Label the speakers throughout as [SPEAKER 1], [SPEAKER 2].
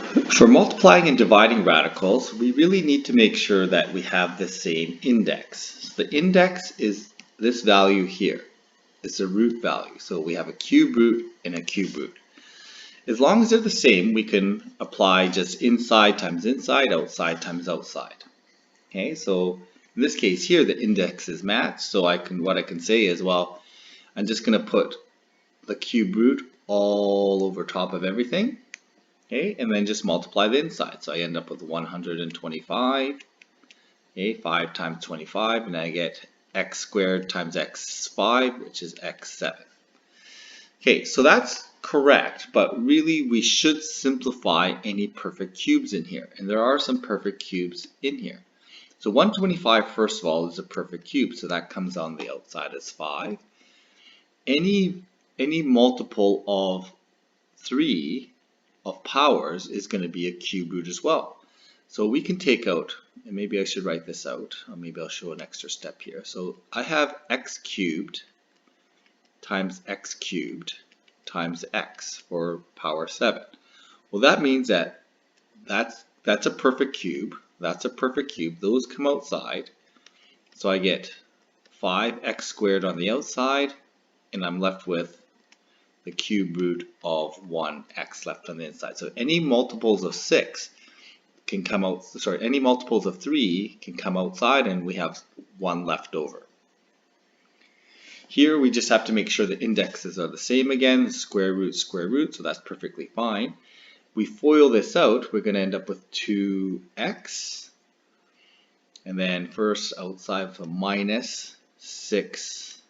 [SPEAKER 1] For multiplying and dividing radicals, we really need to make sure that we have the same index. So the index is this value here. It's a root value. So we have a cube root and a cube root. As long as they're the same, we can apply just inside times inside, outside times outside. Okay, so in this case here, the index is matched. So what I can say is, well, I'm just going to put the cube root all over top of everything. Okay, and then just multiply the inside. So I end up with 125. Okay, 5 times 25, and I get x squared times x5, which is x7. Okay, so that's correct, but really we should simplify any perfect cubes in here. And there are some perfect cubes in here. So 125, first of all, is a perfect cube, so that comes on the outside as 5. Any multiple of 3 of powers is going to be a cube root as well. So we can take out, and maybe I should write this out, or maybe I'll show an extra step here. So I have x cubed times x cubed times x for power 7. Well, that means that that's a perfect cube. That's a perfect cube. Those come outside. So I get 5x squared on the outside, and I'm left with the cube root of 1x left on the inside. So any multiples of 6 can come out, sorry, any multiples of 3 can come outside, and we have 1 left over. Here we just have to make sure the indexes are the same again, square root, so that's perfectly fine. We FOIL this out, we're going to end up with 2x, and then first outside of a minus 6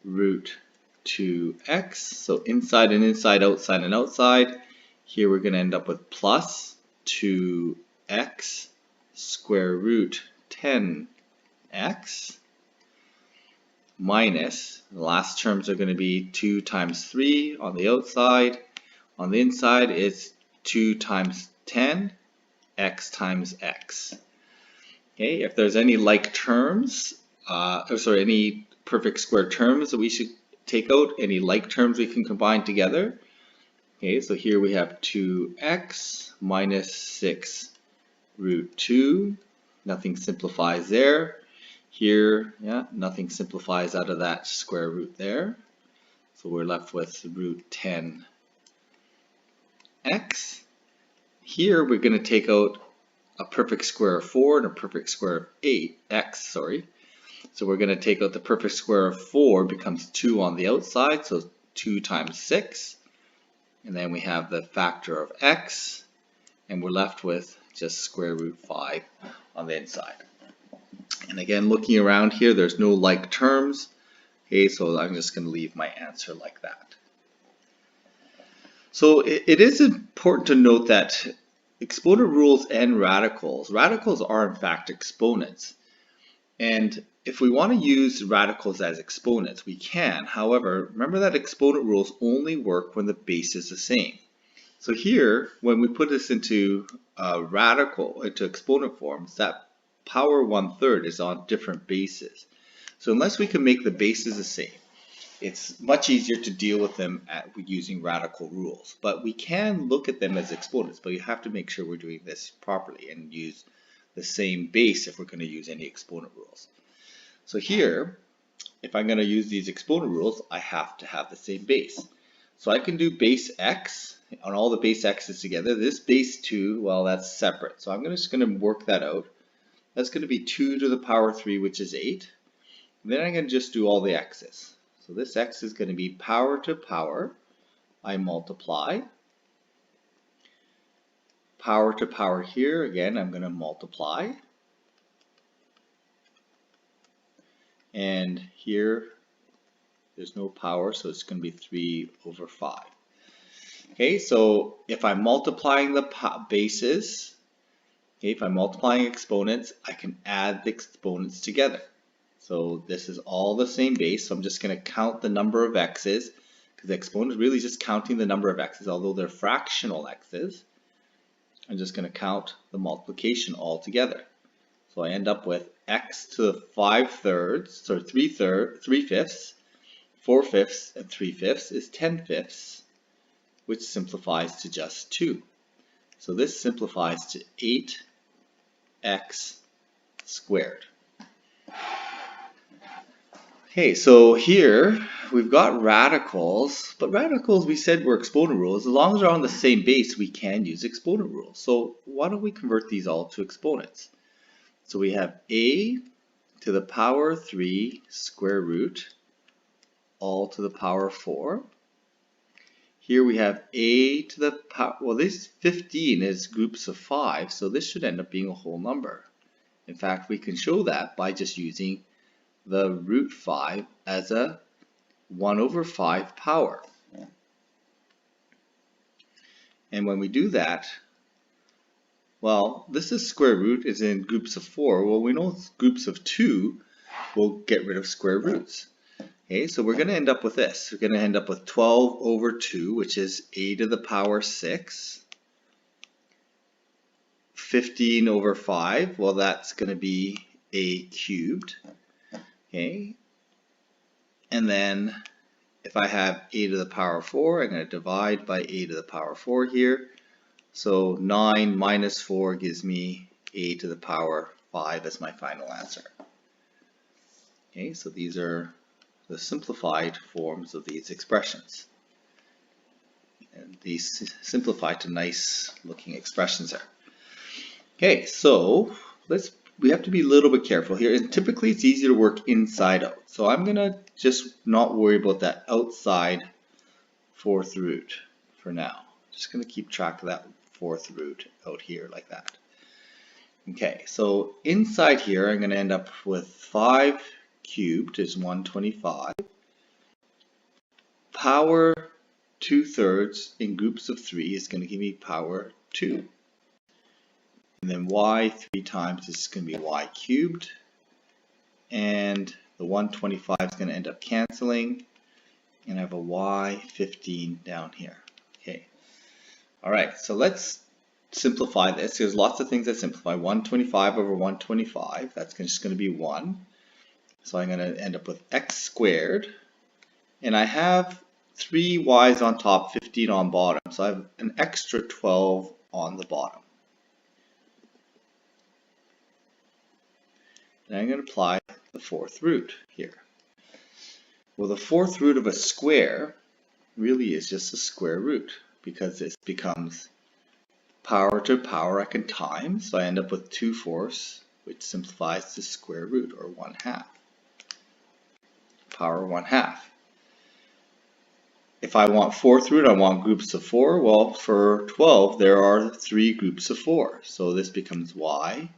[SPEAKER 1] root 2x, so inside and inside, outside and outside. Here we're going to end up with plus 2x square root 10x minus, the last terms are going to be 2 times 3 on the outside. On the inside it's 2 times 10 x times x. Okay, if there's any like terms, any perfect square terms that we should take out, any like terms we can combine together. Okay, so here we have 2x minus 6 root 2. Nothing simplifies there. Here, yeah, nothing simplifies out of that square root there. So we're left with root 10x. Here we're going to take out a perfect square of 4 and a perfect square of 8x, sorry. So we're going to take out the perfect square of 4, becomes 2 on the outside, so 2 times 6. And then we have the factor of x, and we're left with just square root 5 on the inside. And again, looking around here, there's no like terms. Okay, so I'm just going to leave my answer like that. So it is important to note that exponent rules and radicals are in fact exponents. And if we want to use radicals as exponents, we can. However, remember that exponent rules only work when the base is the same. So here, when we put this into exponent forms, that power 1/3 is on different bases. So unless we can make the bases the same, it's much easier to deal with them using radical rules. But we can look at them as exponents, but you have to make sure we're doing this properly and use the same base if we're going to use any exponent rules. So here, if I'm going to use these exponent rules, I have to have the same base. So I can do base x on all the base x's together. This base 2, well, that's separate. So I'm just going to work that out. That's going to be 2 to the power 3, which is 8. And then I'm going to just do all the x's. So this x is going to be power to power. I multiply. Power to power here, again, I'm going to multiply. And here, there's no power, so it's going to be 3 over 5. Okay, so if I'm multiplying the bases, okay, if I'm multiplying exponents, I can add the exponents together. So this is all the same base, so I'm just going to count the number of x's, because the exponent is really just counting the number of x's, although they're fractional x's. I'm just going to count the multiplication all together. So I end up with x to the 5/3, so 3/5, 4/5, and 3/5 is 10/5, which simplifies to just 2. So this simplifies to 8x squared. Okay, so here we've got radicals, but radicals we said were exponent rules. As long as they're on the same base, we can use exponent rules. So why don't we convert these all to exponents? So we have a to the power 3 square root all to the power 4. Here we have a to the power, well, this 15 is groups of 5, so this should end up being a whole number. In fact, we can show that by just using the root 5 as a 1 over 5 power. And when we do that, well, this is square root is in groups of 4. Well, we know groups of 2 will get rid of square roots. Okay, so we're going to end up with this. We're going to end up with 12 over 2, which is a to the power 6. 15 over 5, well, that's going to be a cubed. Okay, and then if I have a to the power 4, I'm going to divide by a to the power 4 here. So 9 minus 4 gives me a to the power 5 as my final answer. Okay, so these are the simplified forms of these expressions. And these simplify to nice looking expressions there. Okay, so we have to be a little bit careful here. And typically it's easier to work inside out. So I'm going to just not worry about that outside fourth root for now. Just going to keep track of that fourth root out here like that. Okay, so inside here I'm going to end up with 5 cubed is 125. Power 2/3 in groups of 3 is going to give me power 2. And then y 3 times is going to be y cubed. And the 125 is going to end up canceling. And I have a y 15 down here. Okay. All right, so let's simplify this. There's lots of things that simplify. 125 over 125, that's just going to be 1. So I'm going to end up with x squared. And I have 3 y's on top, 15 on bottom. So I have an extra 12 on the bottom. And I'm going to apply the fourth root here. Well, the fourth root of a square really is just a square root because this becomes power to power I can times. So I end up with 2/4, which simplifies to square root, or 1/2. Power 1/2. If I want fourth root, I want groups of 4. Well, for 12, there are 3 groups of 4. So this becomes y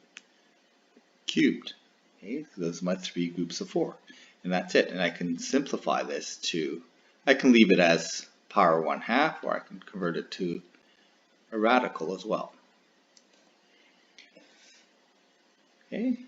[SPEAKER 1] cubed. Okay, so those are my 3 groups of 4. And that's it. And I can simplify this to, I can leave it as power 1/2, or I can convert it to a radical as well. Okay,